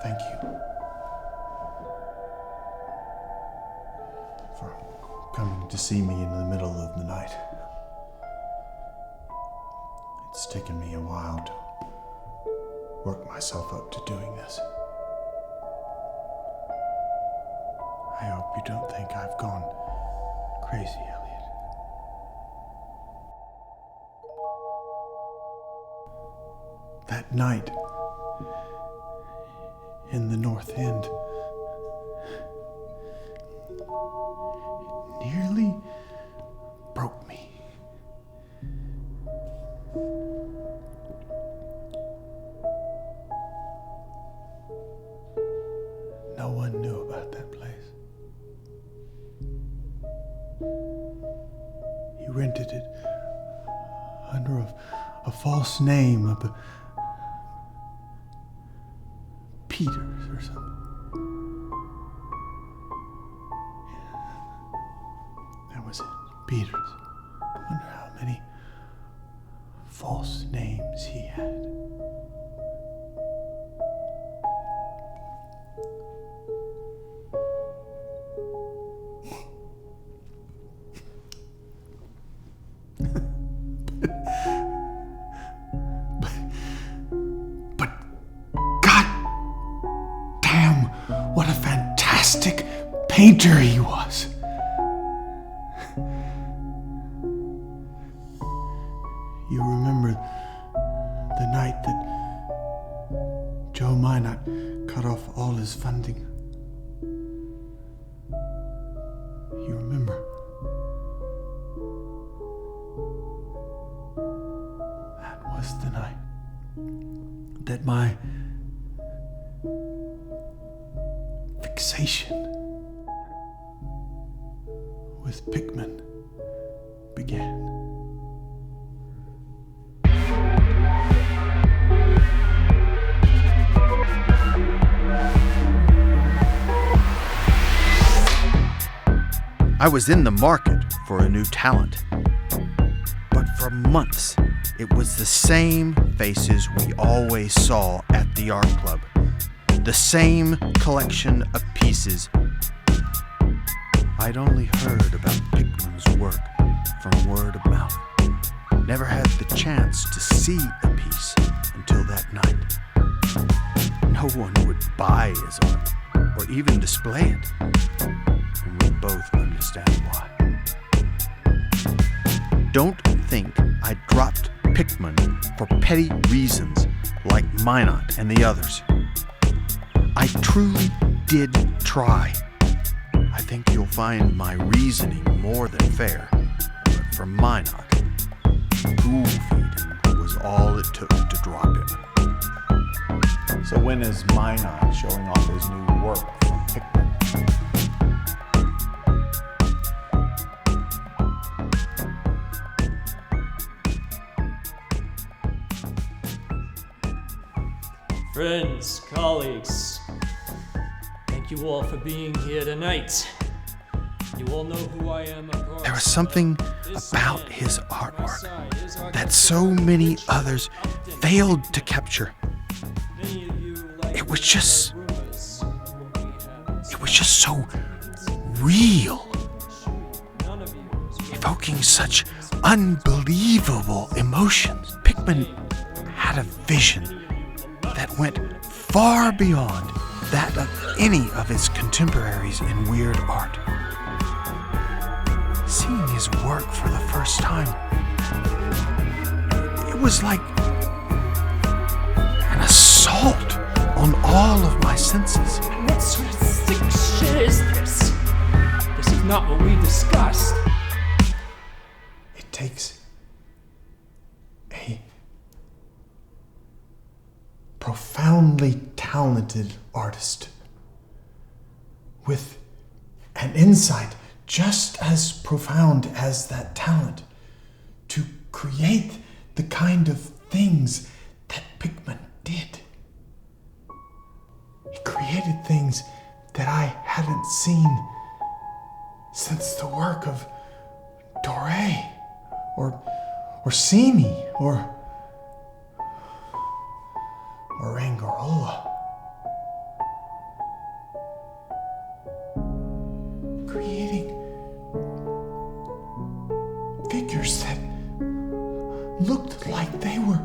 Thank you for coming to see me in the middle of the night. It's taken me a while to work myself up to doing this. I hope you don't think I've gone crazy, Eliott. That night in the North End, it nearly broke me. No one knew about that place. He rented it under a false name of Peters or something. That was it, Peters. I wonder how many false names he had. What a fantastic painter he was. You remember the night that Joe Minot cut off all his funding? You remember? That was the night that my fixation with Pickman began. I was in the market for a new talent, but for months it was the same faces we always saw at the art club. The same collection of pieces. I'd only heard about Pickman's work from word of mouth. Never had the chance to see a piece until that night. No one would buy his art or even display it, and we both understand why. Don't think I dropped Pickman for petty reasons like Minot and the others. I truly did try. I think you'll find my reasoning more than fair, but for Minot, school feeding was all it took to drop him. So when is Minot showing off his new work from Pickman? Friends, colleagues, thank you all for being here tonight. You all know who I am, of course. There was something about his artwork that so many others failed to capture. It was just so real, evoking such unbelievable emotions. Pickman had a vision that went far beyond that of any of his contemporaries in weird art. Seeing his work for the first time, it was like an assault on all of my senses. What sort of sick shit is this? This is not what we discussed. It takes a profoundly talented artist with an insight just as profound as that talent to create the kind of things that Pickman did. He created things that I hadn't seen since the work of Doré or see me, or Angarola. Creating figures that looked like they were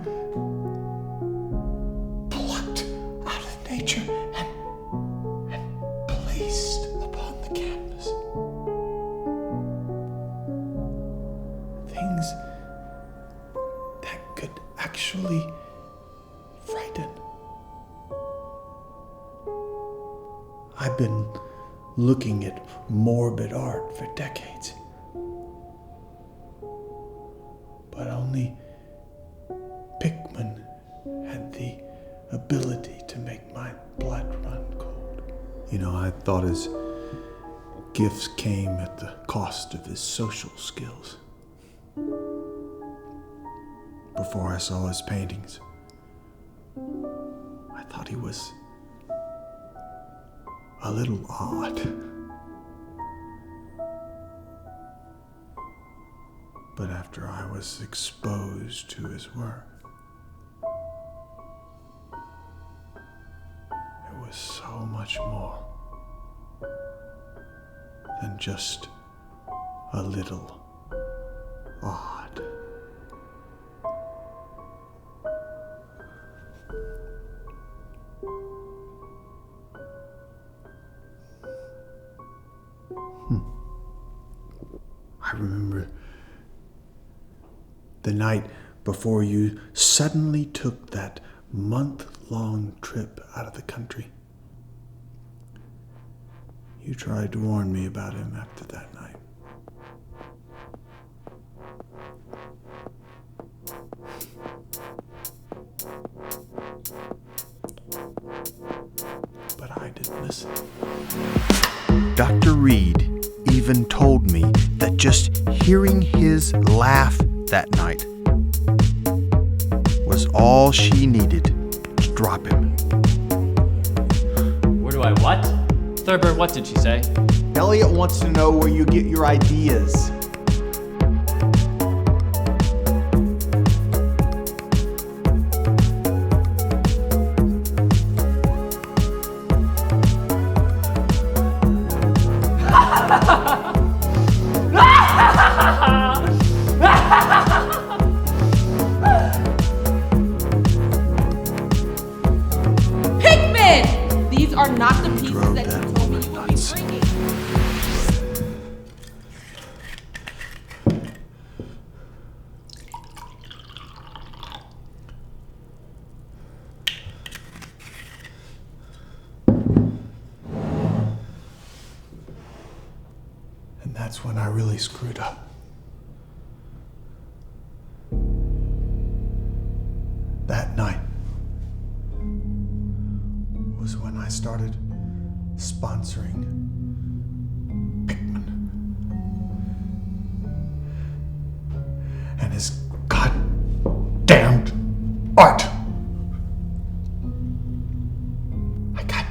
plucked out of nature and placed upon the canvas. Things that could actually frighten. I've been looking at morbid art for decades, but only Pickman had the ability to make my blood run cold. I thought his gifts came at the cost of his social skills. Before I saw his paintings, I thought he was a little odd. But after I was exposed to his work, it was so much more than just a little odd. I remember the night before you suddenly took that month-long trip out of the country. You tried to warn me about him after that night. But I didn't listen. Dr. Reed even told me that just hearing his laugh that night was all she needed to drop him. Where do I what? Thurber, what did she say? Eliott wants to know where you get your ideas. Pickman! These are not the pieces that you told me you would be bringing. And that's when I really screwed up. That night was when I started sponsoring Pickman and his goddamned art. I got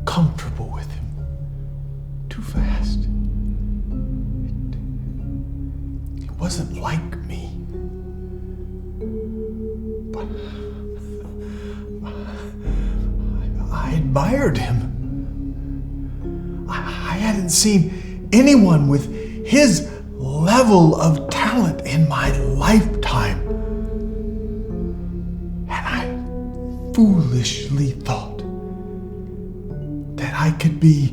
comfortable with him too fast. It wasn't like me. But I admired him. I hadn't seen anyone with his level of talent in my lifetime. And I foolishly thought that I could be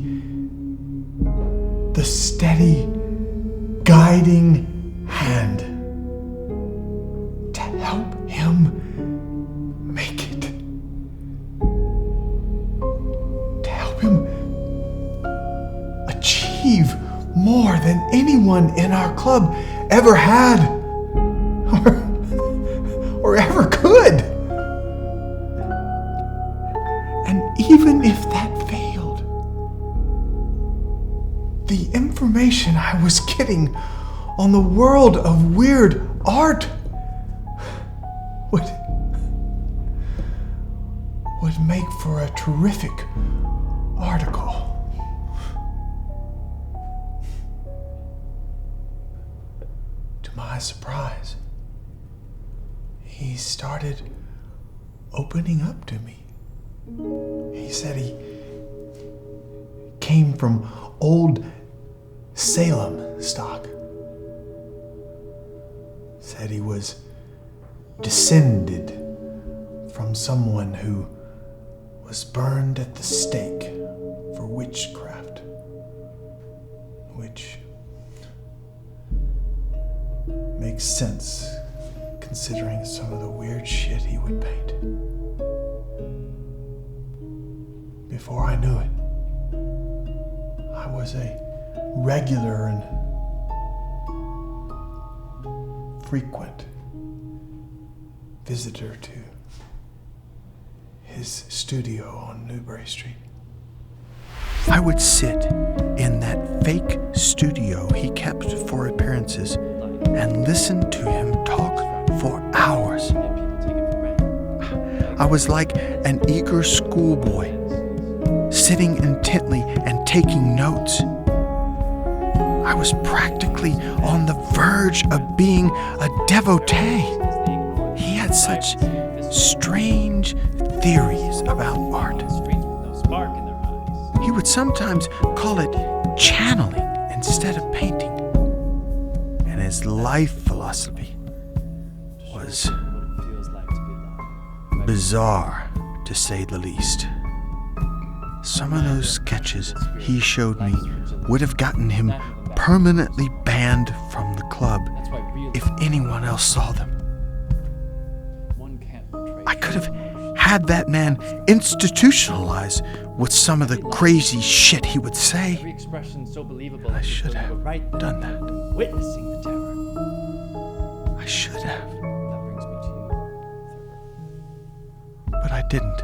the steady, guiding hand to help him make it. To help him achieve more than anyone in our club ever had or ever could. And even if that failed, the information I was getting on the world of weird art would make for a terrific article. To my surprise, he started opening up to me. He said he came from old Salem stock. Said he was descended from someone who was burned at the stake for witchcraft, which makes sense considering some of the weird shit he would paint. Before I knew it, I was a regular and frequent visitor to his studio on Newbury Street. I would sit in that fake studio he kept for appearances and listen to him talk for hours. I was like an eager schoolboy, sitting intently and taking notes. I was practically on the verge of being a devotee. He had such strange theories about art. He would sometimes call it channeling instead of painting. And his life philosophy was bizarre, to say the least. Some of those sketches he showed me would have gotten him permanently banned from the club if anyone else saw them. I could have had that man institutionalized with some of the crazy shit he would say. I should have done that. Witnessing the terror. I should have. That brings me to you, Thurber. But I didn't.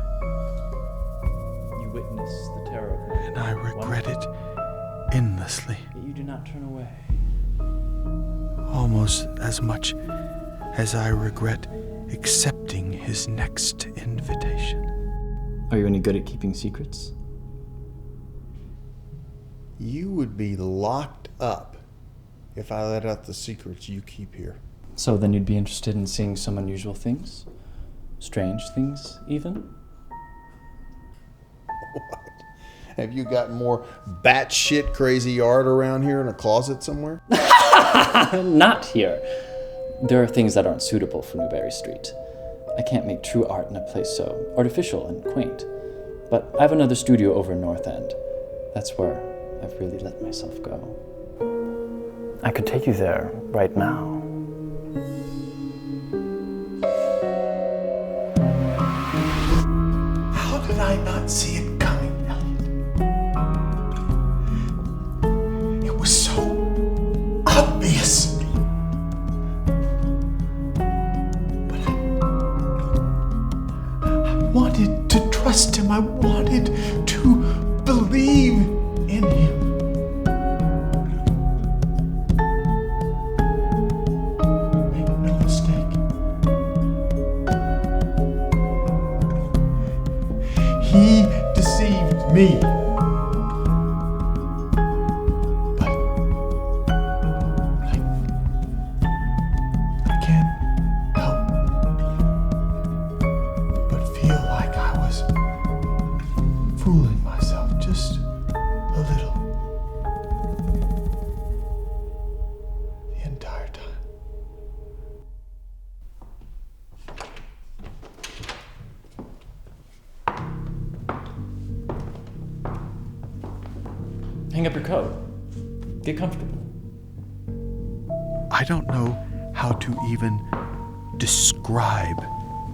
You witnessed the terror of my And I regret it endlessly. Yet you do not turn away. Almost as much as I regret accepting his next invitation. Are you any good at keeping secrets? You would be locked up if I let out the secrets you keep here. So then you'd be interested in seeing some unusual things? Strange things, even? What? Have you got more batshit crazy art around here in a closet somewhere? Not here. There are things that aren't suitable for Newbury Street. I can't make true art in a place so artificial and quaint. But I have another studio over in North End. That's where I've really let myself go. I could take you there right now. How did I not see it coming, Eliott? It was so obvious. But I wanted to trust him. I wanted to believe in him. Make no mistake. He deceived me. But I can't help but feel like I was fooling myself just a little. The entire time. Hang up your coat. Get comfortable. I don't know how to even describe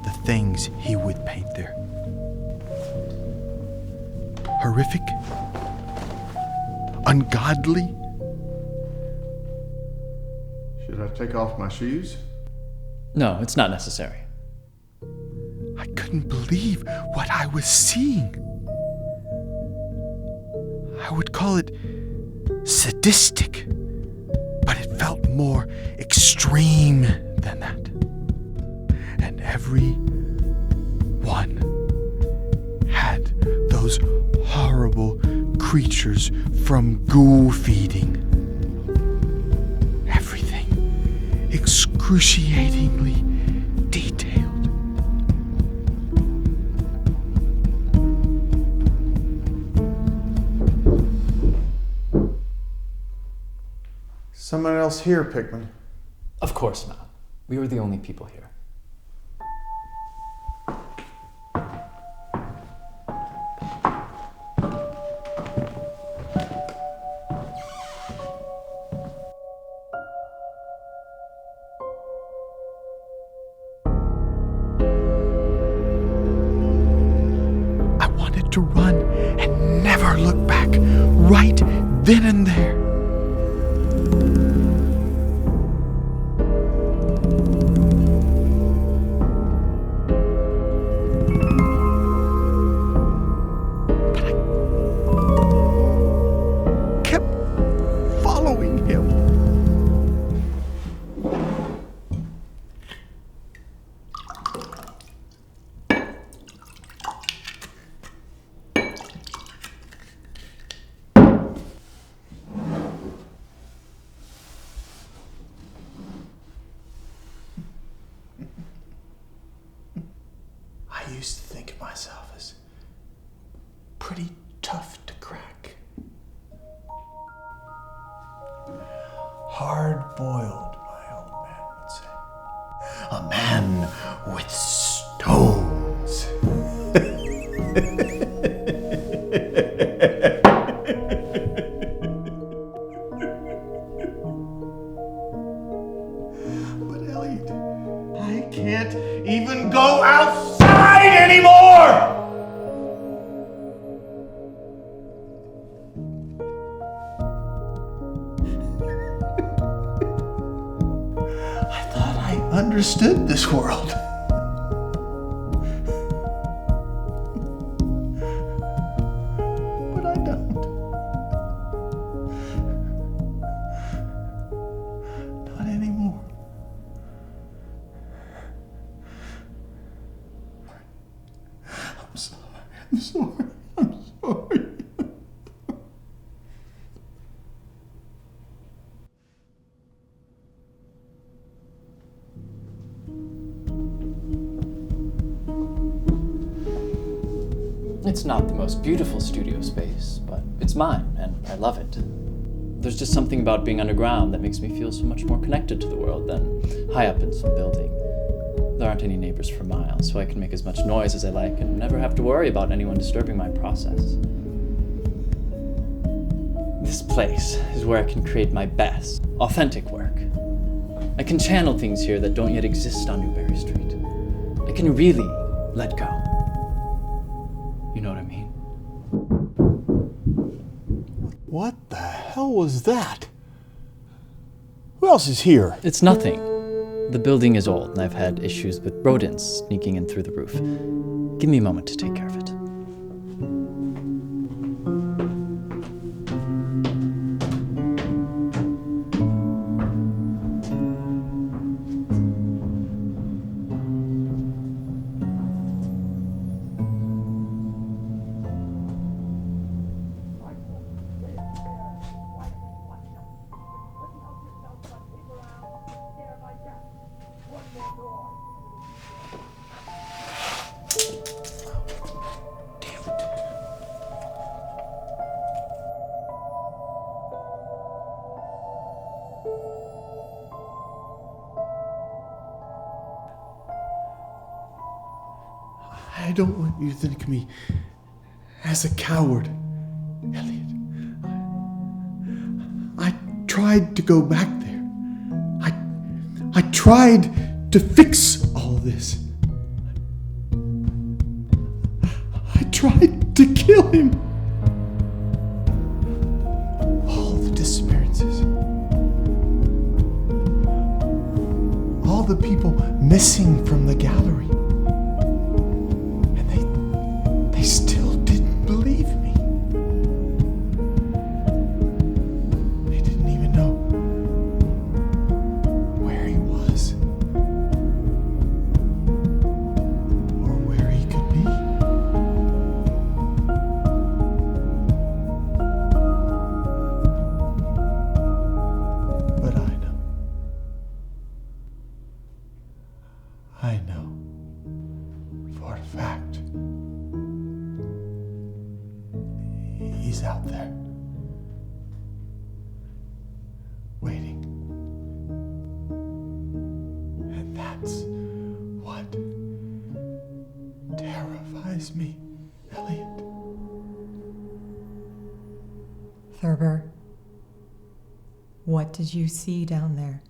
the things he would paint there. Horrific, ungodly. Should I take off my shoes? No, it's not necessary. I couldn't believe what I was seeing. I would call it sadistic, but it felt more extreme than that. And every one had those horrible creatures from ghoul feeding. Everything excruciatingly detailed. Someone else here, Pickman. Of course not. We were the only people here. I wanted to run and never look back, right then and there. Following him. I used to think of myself as pretty tough to crack. Hard-boiled, my old man would say. A man with stones. But Eliott, I can't even go outside anymore! Understood this world. But I don't. Not anymore. I'm sorry. I'm sorry. I'm sorry. It's not the most beautiful studio space, but it's mine, and I love it. There's just something about being underground that makes me feel so much more connected to the world than high up in some building. There aren't any neighbors for miles, so I can make as much noise as I like and never have to worry about anyone disturbing my process. This place is where I can create my best, authentic work. I can channel things here that don't yet exist on Newberry Street. I can really let go. You know what I mean? What the hell was that? Who else is here? It's nothing. The building is old, and I've had issues with rodents sneaking in through the roof. Give me a moment to take care of it. I don't want you to think of me as a coward, Eliott. I tried to go back there. I tried to fix all this. I tried to kill him. All the disappearances. All the people missing from the gallery. They still didn't believe me. They didn't even know where he was or where he could be. But I know. I know for a fact he's out there, waiting. And that's what terrifies me, Eliott. Thurber, what did you see down there?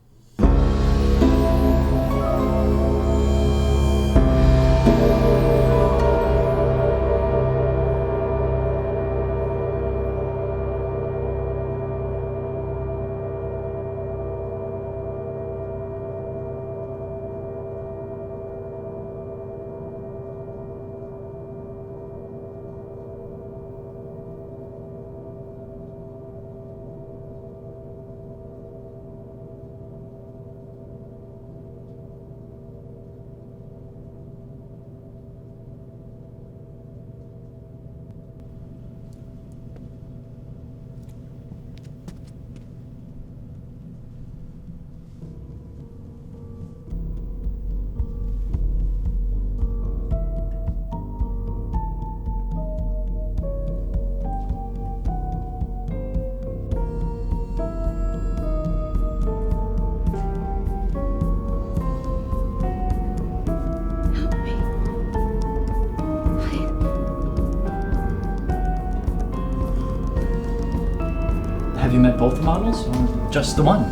Have you met both the models, or just the one?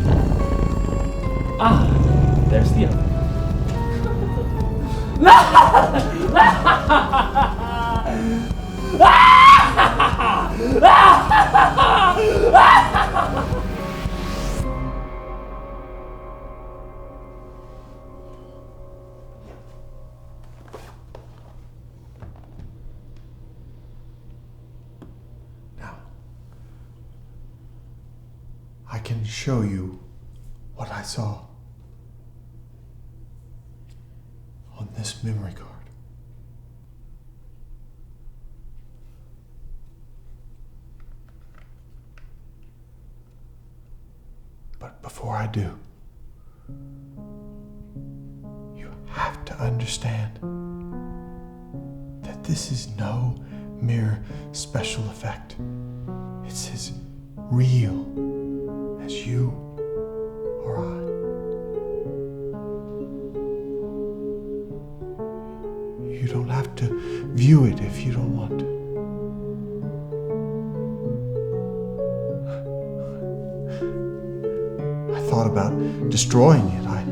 Ah, there's the other. Now, I can show you what I saw on this memory card. But before I do, you have to understand that this is no mere special effect. It's as real as you or I. You don't have to view it if you don't want to. I thought about destroying it. I